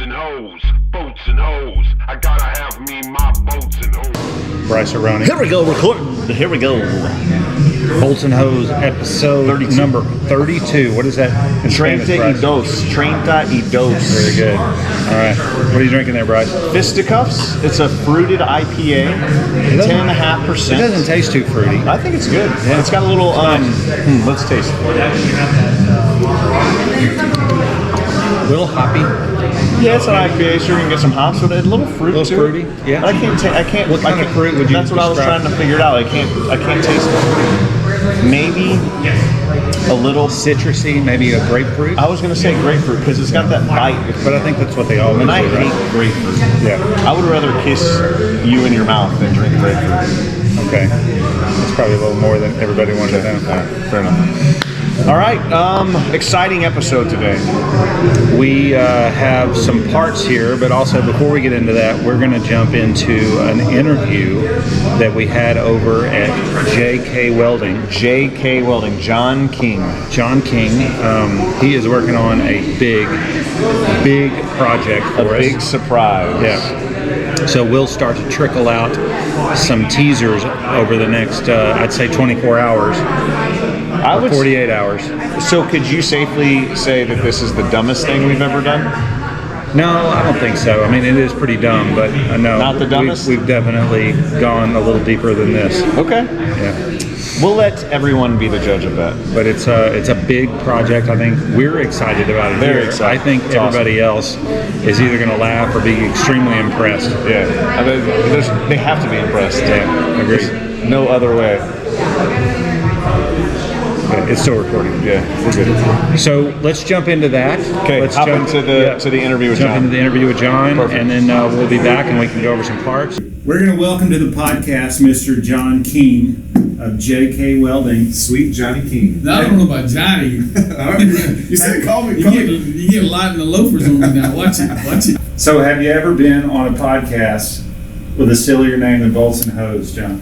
and hoes, boats and hoes. I gotta have me my boats and hoes. Bryce Aroni. Here we go, recording. Here we go. Bolts and Hose, episode 32. number 32. What is that in Spanish, Bryce? 32. Very good. All right. What are you drinking there, Bryce? Fisticuffs. It's a fruited IPA. 10.5%. It doesn't taste too fruity. I think it's good. Yeah. It's got a little, let's taste it. A little hoppy. Yeah, it's an IPA, so you're going to get some hops with it. A little fruit, A little fruity, yeah. But I can't. What kind of fruit would you That's what I was describe? trying to figure it out. I can't taste it. Maybe a little Citrusy, maybe a grapefruit. I was going to say grapefruit because it's got that bite. But I think that's what they always And I do, right? hate grapefruit. Yeah. I would rather kiss you in your mouth than drink grapefruit. Okay. That's probably a little more than everybody wanted to know. Fair enough. All right, exciting episode today. We have some parts here, but also before we get into that, we're going to jump into an interview that we had over at JK Welding. JK Welding, John King. John King, he is working on a big project for us. A big surprise. Yeah. So we'll start to trickle out some teasers over the next, I'd say 24 hours. 48 hours. So could you safely say that this is the dumbest thing we've ever done? No, I don't think so. I mean, it is pretty dumb, but no. Not the dumbest? We've definitely gone a little deeper than this. Okay. Yeah. We'll let everyone be the judge of that. But it's a big project. I think we're excited about it. Very here. excited. I think It's everybody else is either going to laugh or be extremely impressed. Yeah. They have to be impressed. Yeah, agreed. There's no other way. It's still recording. Yeah, we're good. So let's jump into that. Okay, let's hop into the interview with jump John. into the interview with John, Perfect. and then we'll be back and we can go over some parts. We're going to welcome to the podcast Mr. John King of JK Welding. Sweet Johnny King. No, I don't know about Johnny. You said call me. You get light in the loafers on me now. Watch it. So, have you ever been on a podcast with a sillier name than Bolts and Hose, John?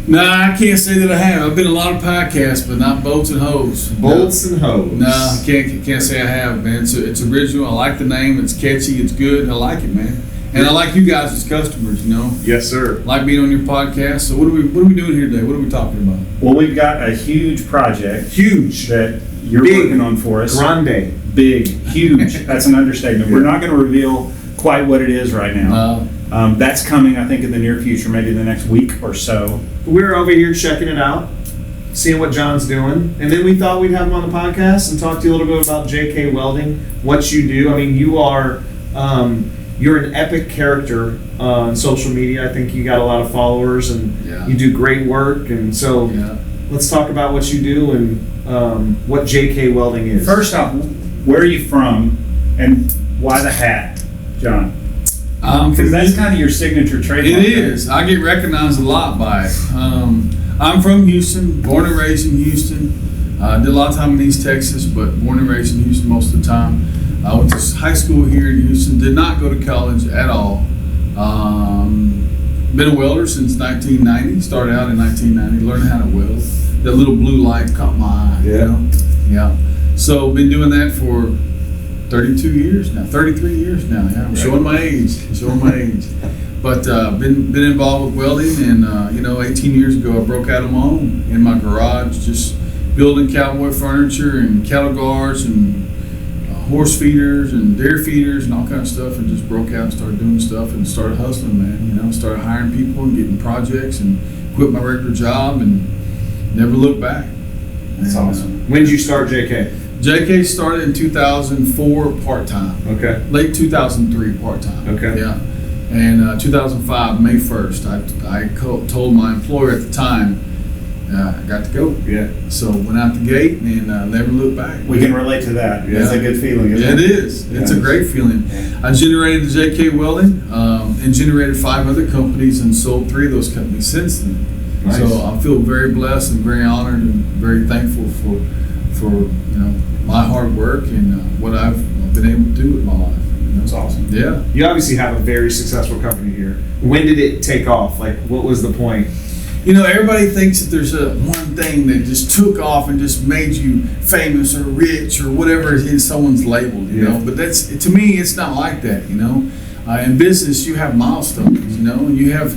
No, I can't say that I have. I've been on a lot of podcasts, but not Bolts and Hose. Bolts and Hose. No, I can't say I have, man. It's original. I like the name. It's catchy. It's good. I like it, man. And I like you guys as customers. You know, Yes, sir. I like being on your podcast. So what are we doing here today? What are we talking about? Well, we've got a huge project Huge. that you're Big. working on for us. Grande. Big, huge. That's an understatement. We're not going to reveal quite what it is right now. That's coming, I think, in the near future, maybe in the next week or so. We're over here checking it out, seeing what John's doing. And then we thought we'd have him on the podcast and talk to you a little bit about JK Welding, what you do. I mean, you're an epic character on social media. I think you got a lot of followers and Yeah. you do great work. And so Yeah. let's talk about what you do and what JK Welding is. First off, where are you from and why the hat, John? Because that's kind of your signature trademark. It is. I get recognized a lot by it. I'm from Houston, born and raised in Houston. Did a lot of time in East Texas, but born and raised in Houston most of the time. I went to high school here in Houston. Did not go to college at all. Been a welder since 1990. Started out in 1990, learning how to weld. That little blue light caught my eye. Yeah. You know? Yeah. So been doing that for 32 years now, 33 years now. Yeah, I'm showing my age. But been involved with welding, and 18 years ago I broke out on my own in my garage, just building cowboy furniture and cattle guards and horse feeders and deer feeders and all kinds of stuff, and just broke out and started doing stuff and started hustling, man. Started hiring people and getting projects and quit my regular job and never looked back. That's And, awesome. When did you start JK? JK started in 2004 part-time. Okay. Late 2003 part-time. Okay. Yeah. And 2005, May 1st, I told my employer at the time, I got to go. Yeah. So went out the gate and never looked back. We can relate to that. Yeah. It's a good feeling, isn't Yeah, it? it is. It's Yeah. a great feeling. I generated the JK Welding and generated 5 other companies and sold 3 of those companies since then. Nice. So I feel very blessed and very honored and very thankful for my hard work and what I've been able to do with my life. That's awesome. Yeah. You obviously have a very successful company here. When did it take off? Like, what was the point? you know, everybody thinks that there's a one thing that just took off and just made you famous or rich or whatever it is someone's labeled, you know. But that's, to me, it's not like that, you know. In business, you have milestones, you know, and you have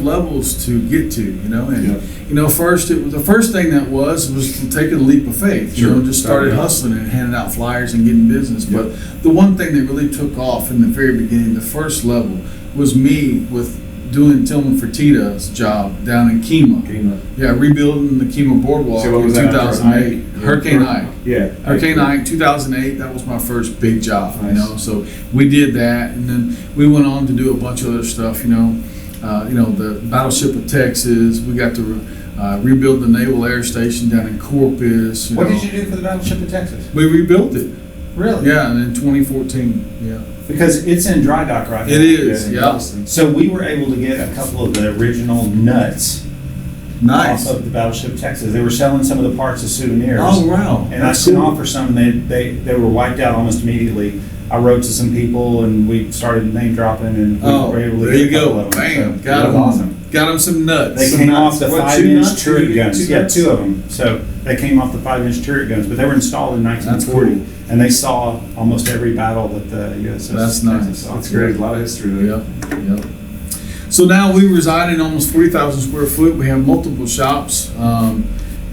levels to get to, you know. And you know, the first thing that was taking a leap of faith, you know, just started hustling and handing out flyers and getting business. But the one thing that really took off in the very beginning, the first level, was me with doing Tillman Fertitta's job down in Kemah. Yeah, rebuilding the Kemah Boardwalk So what in was that, 2008. Hurricane Ike. Yeah. Hurricane Ike, 2008. That was my first big job. You Nice. know, so we did that, and then we went on to do a bunch of other stuff. You know, the Battleship of Texas. We got to rebuild the Naval Air Station down in Corpus. What know. did you do for the Battleship of Texas? We rebuilt it. Really? Yeah, and in 2014. Yeah. Because it's in dry dock right now. It is. Yeah, Yeah. Boston. So we were able to get a couple of the original nuts Nice. off of the Battleship of Texas. They were selling some of the parts as souvenirs. Oh wow. And I sent off for some, and they were wiped out almost immediately. I wrote to some people, and we started name dropping, and we Oh, were able to there get you a couple go. of them. Bam. So Got it was him. awesome. Got him some nuts. They came off the What, 5-inch nuts? turret Two guns. Yeah, nuts? 2 of them. So they came off the 5-inch turret guns, but they were installed in 1940, cool. and they saw almost every battle that the USS That's nice. Texas saw. That's great. A lot of history there. Yep, yep. So now we reside in almost 40,000 square foot. We have multiple shops,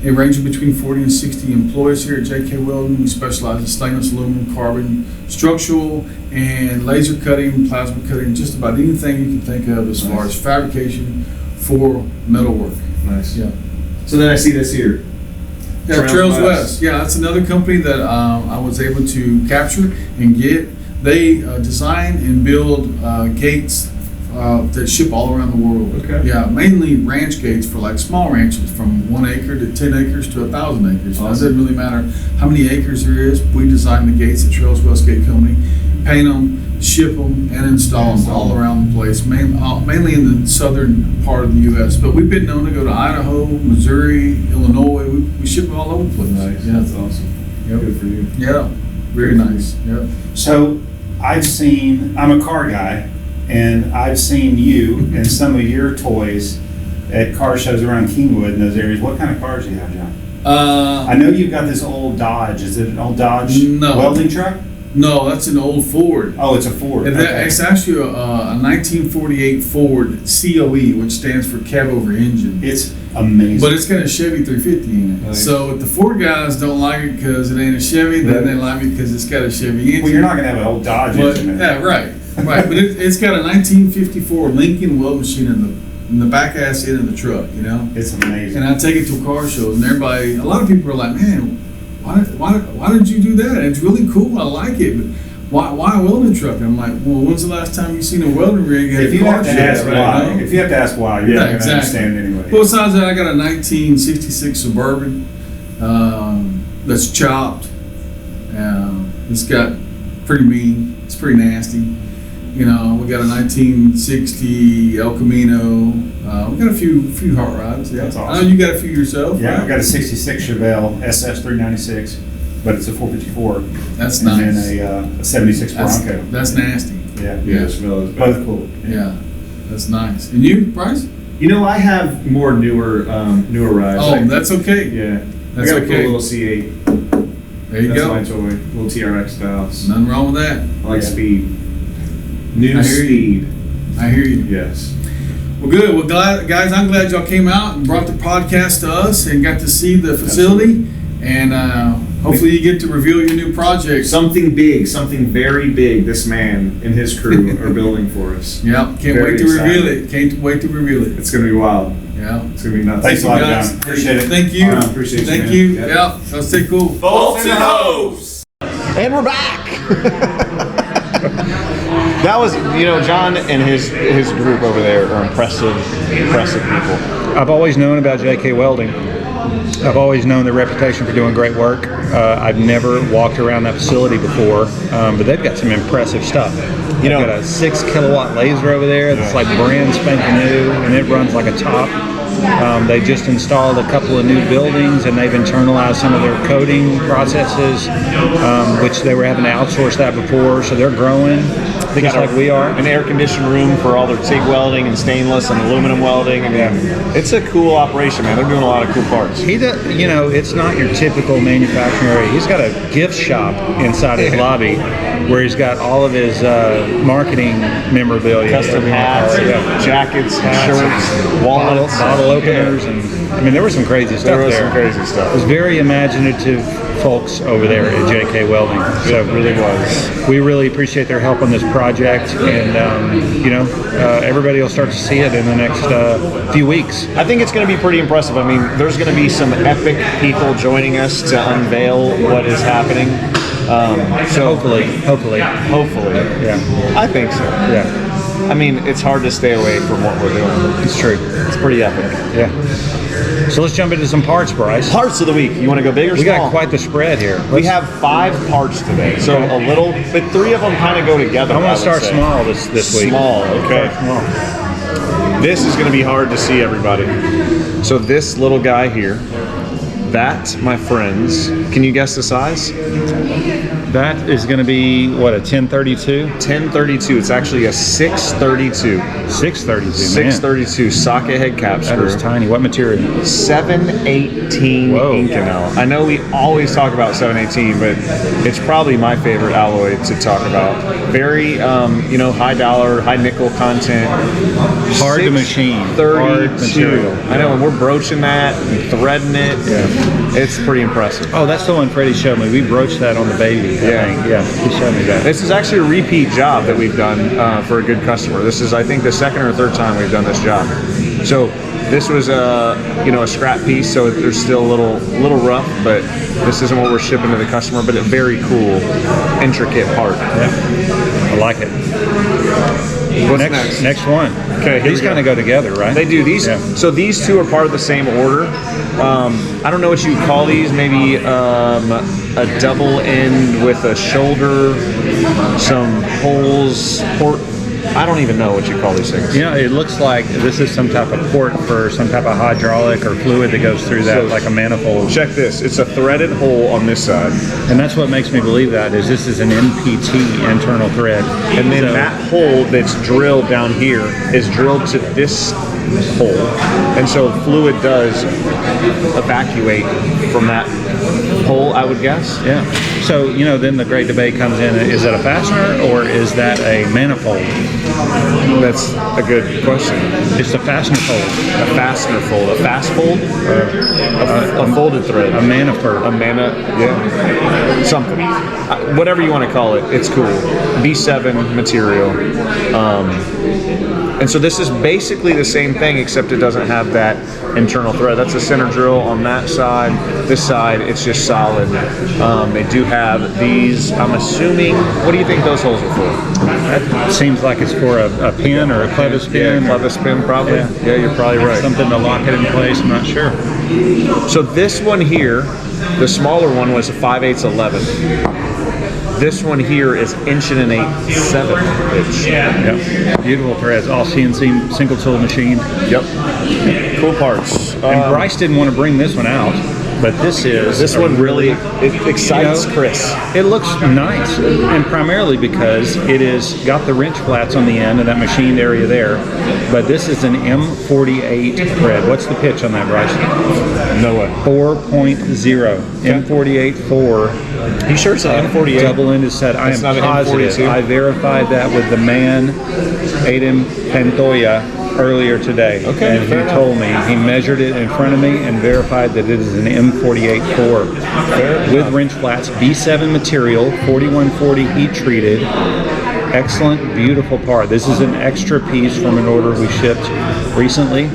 ranging between 40 and 60 employees here at J.K. Weldon. We specialize in stainless, aluminum, carbon, structural, and laser cutting, plasma cutting, just about anything you can think of as far as fabrication for metalwork. Nice. Yeah. So then I see this here. Yeah, Trails West. Yeah, that's another company that I was able to capture and get. They design and build gates that ship all around the world. Okay. Yeah, mainly ranch gates for like small ranches from 1 acre to 10 acres to 1,000 acres. It doesn't really matter how many acres there is. We design the gates at Trails West Gate Company, paint them, ship them, and install them all around the place, mainly in the southern part of the U.S. But we've been known to go to Idaho, Missouri, Illinois. We ship them all over the place. Nice. Yeah. That's awesome. Yep. Good for you. Yeah, very nice. Yep. So I'm a car guy, and I've seen you and some of your toys at car shows around Kingwood and those areas. What kind of cars do you have, John? I know you've got this old Dodge. Is it an old Dodge No. welding truck? No, that's an old Ford. Oh, it's a Ford. And Okay. It's actually a 1948 Ford COE, which stands for cab over engine. It's amazing. But it's got a Chevy 350 in it. Nice. So if the Ford guys don't like it because it ain't a Chevy, then they like it because it's got a Chevy engine. Well, you're not going to have an old Dodge But, engine. yeah, right. But it's got a 1954 Lincoln weld machine in the back ass end of the truck, you know? It's amazing. And I take it to car shows, and everybody, a lot of people are like, man, why did you do that? It's really cool. I like it. But why a welding truck? And I'm like, well, when's the last time you seen a welding rig at If a you car have to show? ask right, why, you know? if you have to ask why, you're Yeah, not going to exactly. understand anyway. Well, besides that, I got a 1966 Suburban that's chopped. It's got pretty mean. It's pretty nasty. You know, we got a 1960 El Camino. We got a few hot rods. Yeah, That's I know awesome. you got a few yourself. Yeah, right? I've got a 66 Chevelle SS 396, but it's a 454. That's and nice. then a 76 Bronco. That's nasty. Yeah, Yeah, Chevelle is both cool. Yeah, that's nice. And you, Bryce? You know, I have more newer rides. Oh, that's okay. yeah. That's I got okay. a little C8. There you That's go. my toy. Little TRX style. Nothing wrong with that. I like Yeah. speed. New I hear speed. I hear you. Yes. Well, good. Well, guys, I'm glad y'all came out and brought the podcast to us and got to see the facility. And hopefully you get to reveal your new project. Something big, something very big. This man and his crew are building for us. Yep. Can't Very wait to excited. reveal it. Can't wait to reveal it. It's gonna be wild. Yeah. It's gonna be nuts. Thanks a lot, guys. John. Appreciate it. Thank you. All right, appreciate you, Thank man. you. Yeah. Yeah. That's stay cool. Bolts and hose! And we're back. That was, John and his group over there are impressive people. I've always known about J.K. Welding. I've always known their reputation for doing great work. I've never walked around that facility before, but they've got some impressive stuff. They've got a 6 kilowatt laser over there that's like brand spanking new, and it runs like a top. They just installed a couple of new buildings, and they've internalized some of their coding processes, which they were having to outsource that before, so they're growing. They just got like we are. an air-conditioned room for all their TIG welding and stainless and aluminum welding. I mean, it's a cool operation, man. They're doing a lot of cool parts. He does, you know, it's not your typical manufacturing area. He's got a gift shop inside his lobby where he's got all of his marketing memorabilia. Custom whatever you wanna call hats, it. Yeah. jackets, Hats, shirts, wallets, bottle openers, and I mean, there was some crazy stuff There was there. some crazy stuff. It was very imaginative folks over there at JK Welding. So It really was. we really appreciate their help on this project, and you know, everybody will start to see it in the next few weeks. I think it's going to be pretty impressive. I mean, there's going to be some epic people joining us to unveil what is happening. So Hopefully, yeah, I think so. yeah, I mean, it's hard to stay away from what we're doing. it's true. It's pretty epic. Yeah. So let's jump into some parts, Bryce. Parts of the week. You want to go big or We small? got quite the spread here. We have 5 parts today, so a little, but 3 of them kind of go together. I want would to start say. small this week. Small, okay. Start small. This is going to be hard to see, everybody. So this little guy here, that, my friends, can you guess the size? That is going to be what, a 1032? 1032. It's actually a 632. 632. Man, 632 socket head cap that screw. is tiny. What material? 718 Whoa. Inconel. I know we always talk about 718, but it's probably my favorite alloy to talk about. Very, high dollar, high nickel content. Hard to machine. Hard 32. material. I know, and we're broaching that, and threading it. Yeah. It's pretty impressive. Oh, that's the one Freddie showed me. We broached that on the baby. I Yeah. think. Yeah. He showed me that. This is actually a repeat job that we've done for a good customer. This is, I think, the second or third time we've done this job. So this was a scrap piece, so there's still a little rough, but this isn't what we're shipping to the customer. But a very cool, intricate part. Yeah. I like it. What's Next one. Okay, here These we go. kind of go together, right? They do these. Yeah. So these 2 are part of the same order. I don't know what you would call these. Maybe a double end with a shoulder, some holes. I don't even know what you call these things. You know, it looks like this is some type of port for some type of hydraulic or fluid that goes through that, So- like a manifold. Check this. It's a threaded hole on this side, And that's what makes me believe that is this is an NPT internal thread. and then So- that hole that's drilled down here is drilled to this hole, and so fluid does evacuate from that hole, I would guess. Yeah. So, then the great debate comes in, is that a fastener or is that a manifold? That's a good question. It's a fastener fold. A fastener fold, a fast fold, a folded thread, A manifold. a mana, yeah, something. Whatever you want to call it, it's cool. B7 material. And so this is basically the same thing, except it doesn't have that internal thread. That's a center drill on that side. This side, it's just solid. They do have these, I'm assuming, what do you think those holes are for? That seems like it's for a pin or a clevis pin. Yeah, clevis pin probably. Yeah. Yeah, you're probably right. Something to lock it in place, I'm not sure. So this one here, the smaller one was a 5/8 11. This one here is 1 1/8" Yep. Beautiful threads, all CNC single tool machine. Yep. Cool parts. And Bryce didn't want to bring this one out, but this One really it excites Chris. It looks nice, and primarily because it is got the wrench flats on the end of that machined area there. But this is an M48 thread. What's the pitch on that, Bryce? No way. 4.0. M48 4. You sure it's an M48? Double-ended set. I It's am not an positive. M42? I verified that with the man, Aiden Pantoya, earlier today. Okay, And fair he enough. told me, he measured it in front of me and verified that it is an M48 4 with wrench flats, B7 material, 4140 heat treated. Excellent, beautiful part. This is an extra piece from an order we shipped recently.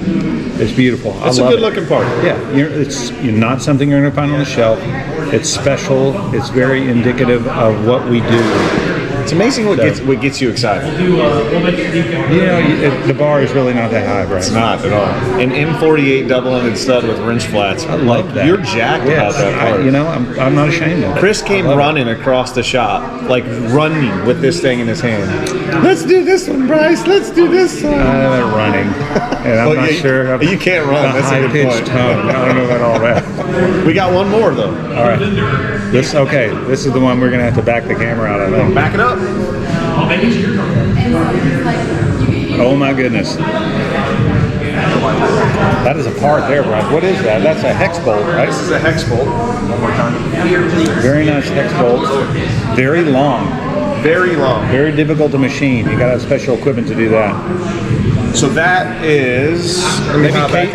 It's beautiful. It's I a love good it. looking part. Yeah, it's not something you're going to find on the shelf. It's special. It's very indicative of what we do. It's amazing what gets you excited. The bar is really not that high, It's right? not at all. An M48 double-ended stud with wrench flats. I love that. You're jacked about that part. I'm not ashamed of it. Chris came I love it. running across the shop, like running with this thing in his hand. Let's do this one, Bryce. Let's do this one. Running, and I'm Well, not yeah, sure. you can't run. The That's a good high-pitched point. tone. I don't know about all that. We got one more though. All right. This is the one we're gonna have to back the camera out of. I think. Back it up. Oh my goodness. That is a part there, Brad. What is that? That's a hex bolt, right? This is a hex bolt. One more time. Very nice hex bolt. Very long. Very long. Very difficult to machine. You got to have special equipment to do that. So that is. Maybe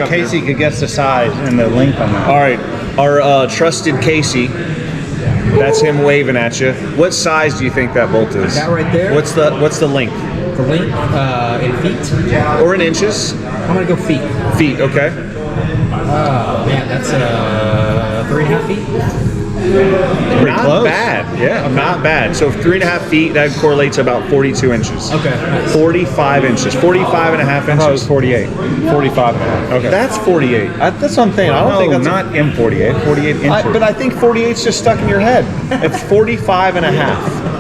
Casey could guess the size and the length on that. All right, our trusted Casey. That's him waving at you. What size do you think that bolt is? That right there? What's the length? The length in feet? Or in inches? I'm gonna go feet. Feet. Okay. Man, that's 3.5 feet. Pretty Not close. bad. Yeah. Not bad. So 3.5 feet, that correlates to about 42 inches. Okay. Nice. 45 inches. 45 and a half I thought it was inches. 48. 45 and a half. Okay. That's 48. That's what I'm thinking. I don't think that's not M48. 48 inches. but I think 48's just stuck in your head. It's 45 and a half.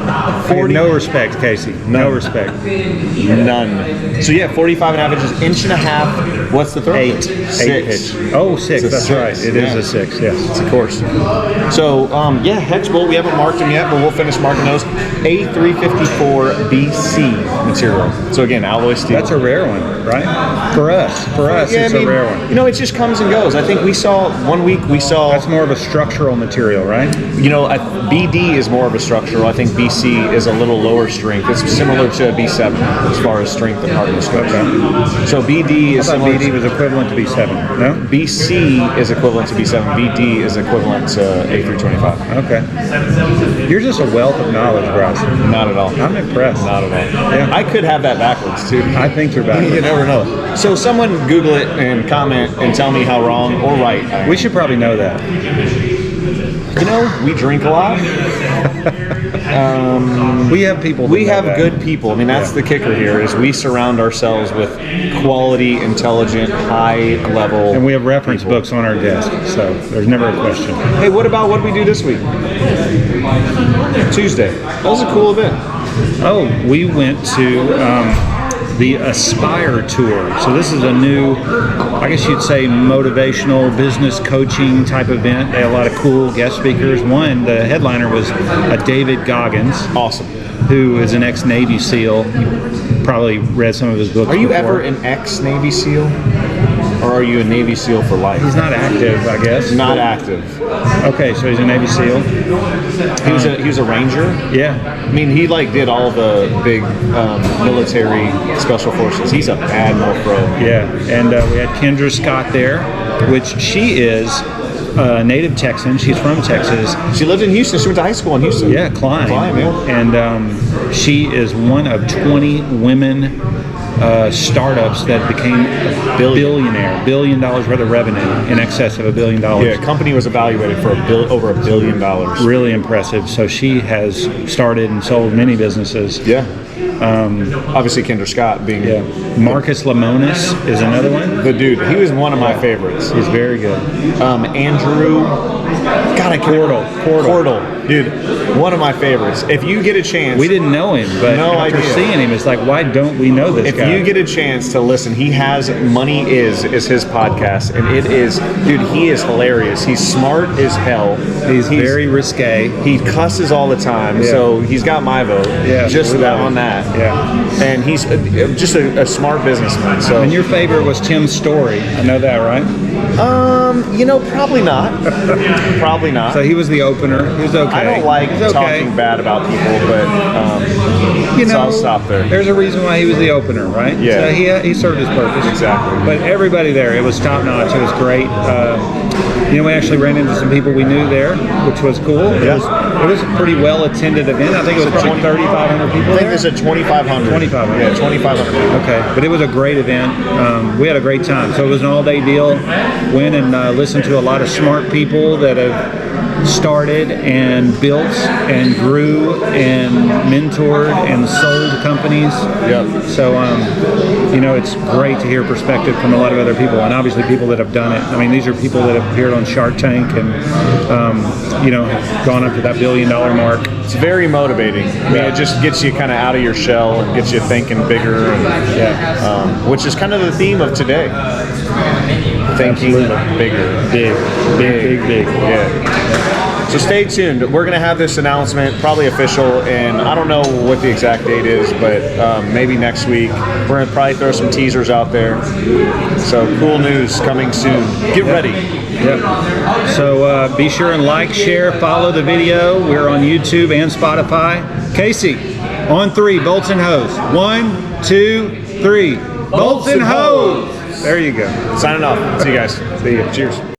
I have no respect, Casey. No respect. None. So yeah, 45 and a half inches, inch and a half. What's the throw? 8. 6. 8 pitch. Oh, 6. It's a That's 6, right. It is yeah. a 6. Yes. Of course. So, yeah, hex bolt. We haven't marked them yet, but we'll finish marking those. A354 BC material. So again, alloy steel. That's a rare one, right? For us, Yeah, it's a rare one. You know, it just comes and goes. I think we saw one week. That's more of a structural material, right? You know, BD is more of a structural. I think BC is a little lower strength. It's similar to B7 as far as strength and hardness goes. Okay. So BD is I thought similar. BD was equivalent to B7. No. BC is equivalent to B7. BD is equivalent to A325. Okay. You're just a wealth of knowledge, Bryce. Not at all. I'm impressed. Not at all. Yeah. I could have that backwards too. I think you're back. You never know. So someone Google it and comment and tell me how wrong or right I am. We should probably know that. You know, we drink a lot. We have people. that We know have that. good people. I mean, that's the kicker here is we surround ourselves with quality, intelligent, high level. And we have reference books on our desk, so there's never a question. Hey, what did we do this week? Tuesday. That was a cool event. Oh, we went to the Aspire Tour. So this is a new, I guess you'd say, motivational business coaching type event. They had a lot of cool guest speakers. One, the headliner was David Goggins. Awesome. Who is an ex-Navy SEAL. You probably read some of his books Are you before. ever an ex-Navy SEAL? Or are you a Navy SEAL for life? He's not active, I guess. Not active. Okay, so he's a Navy SEAL. He was a Ranger. Yeah. I mean, he did all the big military special forces. He's a bad mofro. Yeah, and we had Kendra Scott there, which she is a native Texan. She's from Texas. She lived in Houston. She went to high school in Houston. Yeah, Klein. Klein, yeah. And she is one of 20 women startups that became a $1 billion worth of revenue, in excess of $1 billion. Yeah, company was evaluated for over $1 billion. Really impressive. So she has started and sold many businesses. Yeah. Obviously, Kendra Scott being Marcus Lemonis is another one. the dude. He was one of my favorites. He's very good. Andrew, God, I can't Cordell, dude, one of my favorites. If you get a chance, We didn't know him, but No after idea. seeing him, it's like, why don't we know this if guy? you get a chance to listen, he has Money Is his podcast, and it is, dude, he is hilarious. He's smart as hell. He's very risque. He cusses all the time, Yeah. so he's got my vote. Yeah, just we that love on him. that. Yeah. And he's just a smart businessman. So And your favorite was Tim Story. I know that, right? you know, probably not. Probably not. So he was the opener. He was okay. I don't like He's okay. talking bad about people, but You so know, I'll stop there. There's a reason why he was the opener, right? Yeah. So he served his purpose. Exactly. But everybody there, it was top notch. It was great. We actually ran into some people we knew there, which was cool. It was a pretty well attended event. I think it was probably 3,500 people I think there. there's a 2,500. 2,500. Yeah, 2,500. Okay, but it was a great event. We had a great time. So it was an all-day deal. Went and listened to a lot of smart people that have started and built and grew and mentored and sold companies. Yep. So, it's great to hear perspective from a lot of other people, and obviously people that have done it. I mean, these are people that have appeared on Shark Tank and, gone up to that $1 billion mark. It's very motivating. I mean, it just gets you kind of out of your shell and gets you thinking bigger, and, which is kind of the theme of today. Thinking bigger. Big. Yeah. So stay tuned. We're going to have this announcement, probably official, and I don't know what the exact date is, but maybe next week. We're going to probably throw some teasers out there. So cool news coming soon. Get ready. Yep. So be sure and like, share, follow the video. We're on YouTube and Spotify. Casey, on 3, bolts and hose. 1, 2, 3. Bolts and hose. There you go. Signing off. See you guys. See you. Cheers.